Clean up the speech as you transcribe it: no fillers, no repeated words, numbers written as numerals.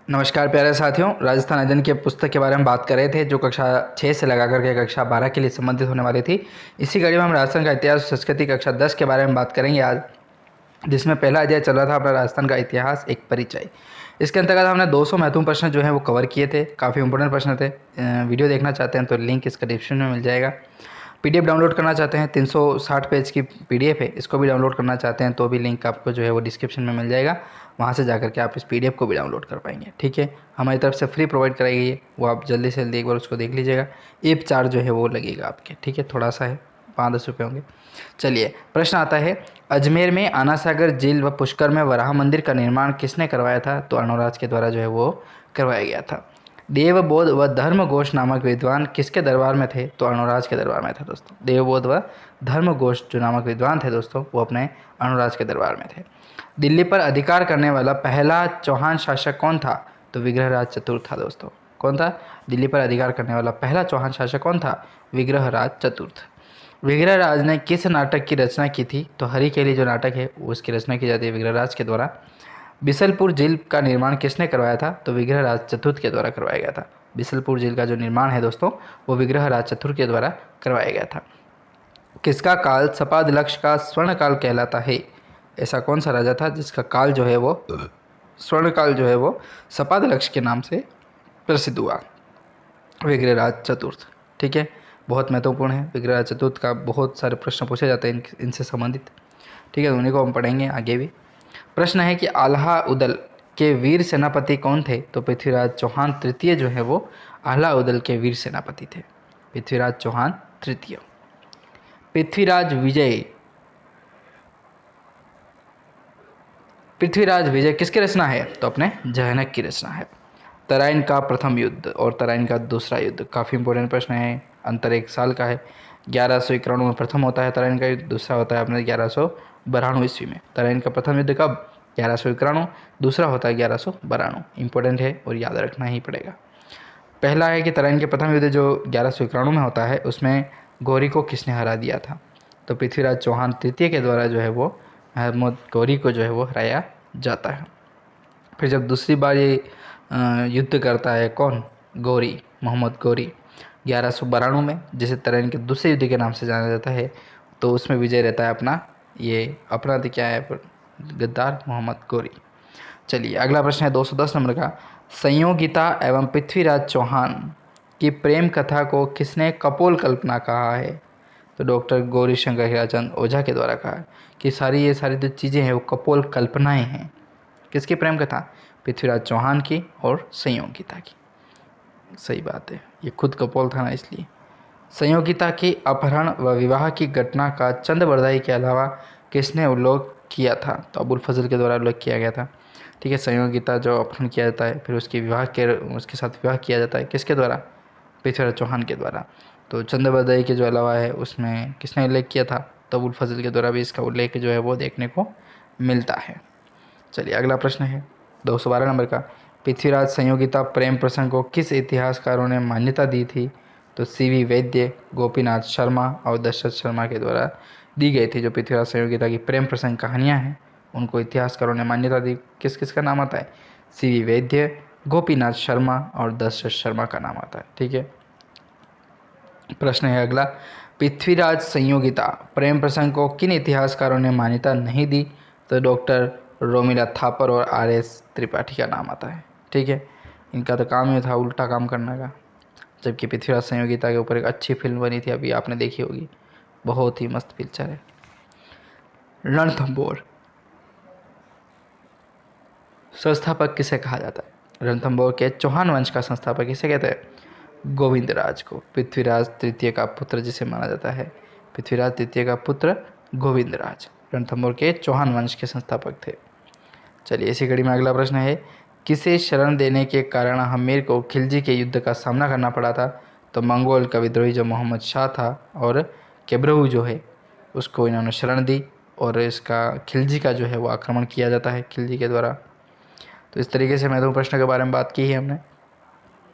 नमस्कार प्यारे साथियों, राजस्थान अध्ययन के पुस्तक के बारे में बात कर रहे थे जो कक्षा 6 से लगा करके कक्षा 12 के लिए संबंधित होने वाली थी। इसी कड़ी में हम राजस्थान का इतिहास संस्कृति कक्षा 10 के बारे में बात करेंगे आज, जिसमें पहला अध्याय चल रहा था अपना राजस्थान का इतिहास एक परिचय। इसके अंतर्गत हमने 200 महत्वपूर्ण प्रश्न जो है वो कवर किए थे। काफ़ी इंपॉर्टेंट प्रश्न थे। वीडियो देखना चाहते हैं तो लिंक इसका डिस्क्रिप्शन में मिल जाएगा। पीडीएफ डाउनलोड करना चाहते हैं, 360 पेज की पीडीएफ है, इसको भी डाउनलोड करना चाहते हैं तो भी लिंक आपको जो है वो डिस्क्रिप्शन में मिल जाएगा। वहाँ से जाकर के आप इस पीडीएफ को भी डाउनलोड कर पाएंगे। ठीक है, हमारी तरफ से फ्री प्रोवाइड कराई गई है, वो आप जल्दी से जल्दी एक बार उसको देख लीजिएगा। ऐप चार्ज जो है वो लगेगा आपके, ठीक है, थोड़ा सा है, 5-10 रुपये होंगे। चलिए, प्रश्न आता है, अजमेर में आना सागर झील व पुष्कर में वराह मंदिर का निर्माण किसने करवाया था? तो अर्णोराज के द्वारा जो है वो करवाया गया था। देवबोध व धर्मघोष नामक विद्वान किसके दरबार में थे? तो अर्णोराज के दरबार में था दोस्तों। देवबोध व धर्मघोष जो नामक विद्वान थे दोस्तों, वो अपने अर्णोराज के दरबार में थे। दिल्ली पर अधिकार करने वाला पहला चौहान शासक कौन था? तो विग्रहराज चतुर्थ था दोस्तों। कौन था? दिल्ली पर अधिकार करने वाला पहला चौहान शासक कौन था? विग्रहराज चतुर्थ। विग्रहराज ने किस नाटक की रचना की थी? तो हरिकेली जो नाटक है उसकी रचना की जाती है विग्रहराज के द्वारा। बिसलपुर झील का निर्माण किसने करवाया था? तो विग्रहराज चतुर्थ के द्वारा करवाया गया था। बिसलपुर झील का जो निर्माण है दोस्तों, वो विग्रहराज चतुर्थ के द्वारा करवाया गया था। किसका काल सपादलक्ष का स्वर्ण काल कहलाता है? ऐसा कौन सा राजा था जिसका काल जो है वो स्वर्ण काल जो है वो सपादलक्ष के नाम से प्रसिद्ध हुआ? विग्रहराज चतुर्थ। ठीक है, बहुत महत्वपूर्ण है। विग्रहराज चतुर्थ का बहुत सारे प्रश्न पूछे जाते हैं इनसे संबंधित। ठीक है, उन्हीं को हम पढ़ेंगे आगे भी। प्रश्न है कि आल्हा उदल के वीर सेनापति कौन थे? तो पृथ्वीराज चौहान तृतीय जो है वो आल्हा उदल के वीर सेनापति थे। पृथ्वीराज चौहान तृतीय। पृथ्वीराज विजय किसकी रचना है? तो अपने जहनक की रचना है। तराइन का प्रथम युद्ध और तराइन का दूसरा युद्ध काफ़ी इंपॉर्टेंट प्रश्न है। अंतर 1 साल का है। 1191 में प्रथम होता है तराइन का युद्ध, दूसरा होता है अपने 1192 ईस्वी में। तराइन का प्रथम युद्ध कब? 1191, दूसरा होता है 1192। इंपॉर्टेंट है और याद रखना ही पड़ेगा। पहला है कि तराइन के प्रथम युद्ध जो 1191 में होता है उसमें गौरी को किसने हरा दिया था? तो पृथ्वीराज चौहान तृतीय के द्वारा जो है वो महमूद गौरी को जो है वो हराया जाता है। फिर जब दूसरी बार ये युद्ध करता है कौन? गौरी, मोहम्मद गौरी, 1192 में, जिसे तराइन के दूसरे युद्ध के नाम से जाना जाता है। तो उसमें विजय रहता है अपना, ये अपना तो क्या है, गद्दार मोहम्मद गौरी। चलिए, अगला प्रश्न है 210 नंबर का। संयोगिता एवं पृथ्वीराज चौहान की प्रेम कथा को किसने कपोल कल्पना कहा है? तो डॉक्टर गौरी शंकर हीराचंद ओझा के द्वारा कहा है कि ये सारी जो चीज़ें हैं वो कपोल कल्पनाएं हैं। किसकी प्रेम कथा? पृथ्वीराज चौहान की और संयोगिता की। सही बात है, ये खुद कपोल था ना, इसलिए। संयोगिता के अपहरण व विवाह की घटना का चंद बरदाई के अलावा किसने उल्लेख किया था? तो अबुल फजल के द्वारा उल्लेख किया गया था। ठीक है, संयोगिता जो अपहरण किया जाता है फिर उसके साथ विवाह किया जाता है, किसके द्वारा? पृथ्वीराज चौहान के द्वारा। तो चंद बरदाई के जो अलावा है उसमें किसने उल्लेख किया था? तो अबुल फजल के द्वारा भी इसका उल्लेख जो है वो देखने को मिलता है। चलिए, अगला प्रश्न है 212 नंबर का। पृथ्वीराज संयोगिता प्रेम प्रसंग को किस इतिहासकारों ने मान्यता दी थी? तो सीवी वैद्य, गोपीनाथ शर्मा और दशरथ शर्मा के द्वारा दी गई थी। जो पृथ्वीराज संयोगिता की प्रेम प्रसंग कहानियाँ हैं उनको इतिहासकारों ने मान्यता दी। किस किस का नाम आता है? सीवी वैद्य, गोपीनाथ शर्मा और दशरथ शर्मा का नाम आता है। ठीक है, प्रश्न है अगला। पृथ्वीराज संयोगिता प्रेम प्रसंग को किन इतिहासकारों ने मान्यता नहीं दी? तो डॉक्टर रोमिला थापर और आर.एस. त्रिपाठी का नाम आता है। ठीक है, इनका तो काम ही था उल्टा काम करने का। जबकि पृथ्वीराज संयोगिता के ऊपर एक अच्छी फिल्म बनी थी, अभी आपने देखी होगी, बहुत ही मस्त पिक्चर है। रणथंभौर संस्थापक किसे कहा जाता है? रणथंभौर के चौहान वंश का संस्थापक किसे कहते हैं? गोविंदराज को। पृथ्वीराज तृतीय का पुत्र जिसे माना जाता है, पृथ्वीराज तृतीय का पुत्र गोविंदराज रणथंभौर के चौहान वंश के संस्थापक थे। चलिए, इसी कड़ी में अगला प्रश्न है। किसे शरण देने के कारण हमीर को खिलजी के युद्ध का सामना करना पड़ा था? तो मंगोल का विद्रोही जो मोहम्मद शाह था और केब्रहू जो है उसको इन्होंने शरण दी और इसका खिलजी का जो है वो आक्रमण किया जाता है खिलजी के द्वारा। तो इस तरीके से महत्वपूर्ण प्रश्न के बारे में बात की है हमने।